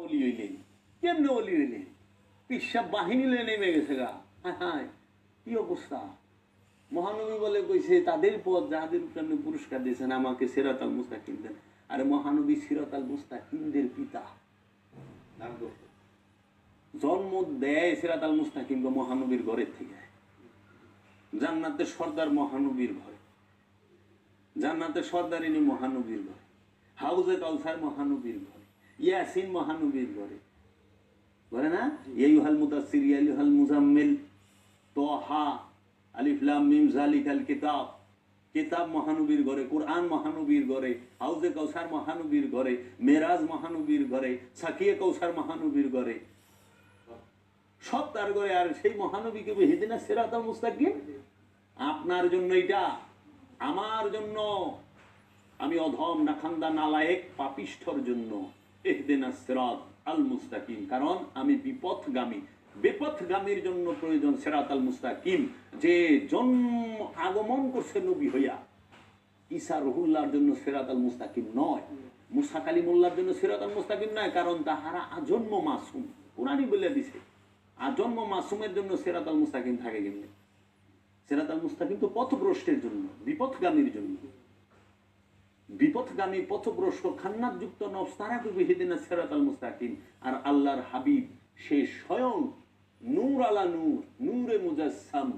অলি হইলেন, কেমনে অলি হইলেন? পিসাব বাহিনী নেমে গেছে গা। হ্যাঁ, কি অবস্থা! মহানবী বলে কইছে তাদের পথ যাদের উপরে পুরস্কার দিয়েছেন, আমাকে সিরাতাল মুস্তাকিম দেন। আরে মহানবী সিরাতাল মুস্তাকিমদের পিতা, জন্ম দেয় সিরাতাল মুস্তাকিম মহানবীর ঘরের থেকে। জান্নাতের সর্দার মহানবীর ঘরে, জান্নাতের সর্দারিনী মহানবীর ঘরে, হাউজে কাউসার মহানবীর ঘরে, ইয়াসিন মহানবীর ঘরে, বলে না ইয়াইয়ুহাল মুদাসসির ইয়াইয়ুহাল মুজাম্মিল তাহা আলিফ লাম মিম যালিকাল কিতাব। কিতাব মহানবীর ঘরে, কোরআন মহানবীর ঘরে, হাউজে কাউসার মহানবীর ঘরে, মেরাজ মহানবীর ঘরে, সাকিয়ে কাউসার মহানবীর ঘরে, সব তার ঘরে। আর সেই মহানবীকে ইহদিনাস সিরাতাল মুস্তাকিম আপনার জন্য, এটা আমার জন্য, আমি অধম নাখান্দা নালায়েক পাপিষ্ঠর জন্য ইহদিনাস সিরাত আল মুস্তাকিম। কারণ আমি বিপথগামী, বিপথগামীর জন্য প্রয়োজন সিরাত আল মুস্তাকিম। যে জন্ম আগমন করছে নবী হইয়া, ঈসা রুহুল্লাহর জন্য সিরাত আল মুস্তাকিম নয়, মুসা কালিমুল্লাহর জন্য সিরাত আল মুস্তাকিম নয়। কারণ তাহারা আজন্ম মাসুম, কোরআনই বলে দিছে আজন্ম মাসুমের জন্য সিরাত আল মুস্তাকিম থাকে কেমনে? সিরাত আল মুস্তাকিম তো পথভ্রষ্টের জন্য, বিপথগামীর জন্য। বিপথগামী পথভ্রষ্ট খান্নাত যুক্ত নফস তারা কবি ইহদিনাস সিরাতাল মুস্তাকিম। আর আল্লাহর হাবিব সে স্বয়ং নূর আলা নূর, নূরে মুজাসসাম,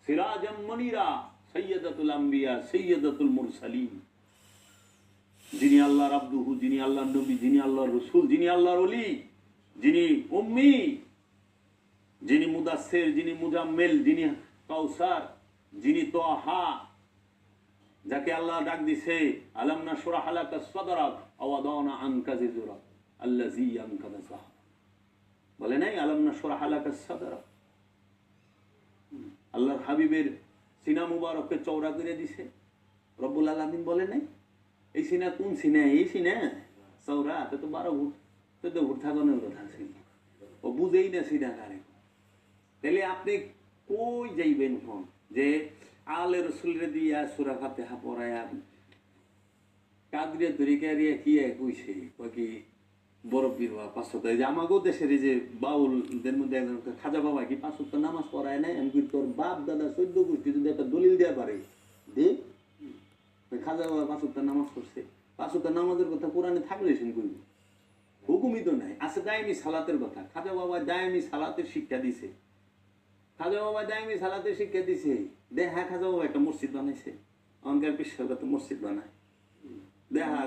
সিরাজাম মুনিরা, সাইয়্যিদাতুল আম্বিয়া, সাইয়্যিদাতুল মুরসালিন, যিনি আল্লাহর আব্দুহু, যিনি আল্লাহর নবী, যিনি আল্লাহর রাসূল, যিনি আল্লাহর ওলি, যিনি উম্মি, যিনি মুদাসসির, যিনি মুজাম্মিল, যিনি কাউসার, যিনি তাহা, যাকে আল্লাহ ডাক দিছে আলাম নাশরাহ লাকা সাদরাক ওয়া ওয়াদানা আনকা যিজরাক আল্লাযী আনকাযা যাহরাক। বলে নাই আলাম নাশরাহ লাকা সাদরাক? আল্লাহর হাবিবের সিনা মুবারককে চওড়া করে দিছে রব্বুল আলামিন। বলে নাই এই সিনা কোন সিনা? এই সিনা চওড়া তো 12 ফুট, 14 ফুট থাকানোর কথা ছিল। ও বুঝেই না সিনা কারে। তাহলে আপনি কই যাইবেন হন যে আলে রসুলরে দিয়া সূরা ফাতিহা পড়ায়া কাদরিয়া তরিকারিয়া কি কইছে কি বরফির বা 5 ওয়াক্ত? যে আমাগো দেশের যে বাউলদের মধ্যে একজন খাজা বাবা কি 5 ওয়াক্ত নামাজ পড়ায় নাই? আমি তোর বাপ দাদা 14 গোষ্ঠী যদি একটা দলিল দেওয়া পারে দে, খাজা বাবা 5 ওয়াক্ত নামাজ পড়ছে। 5 ওয়াক্ত নামাজের কথা কোরআনে থাকলে শুন কইব, হুকুমই তো নাই। আছে দায়মি সালাতের কথা, খাজা বাবা দায়মি সালাতের শিক্ষা দিছে। খাজা বাবা দায়মি সালাতের শিক্ষা দিছে। দেখা খাজা বাবা একটা মসজিদ বানাইছে, অনকার পিছনে তো মসজিদ বানায় দেখা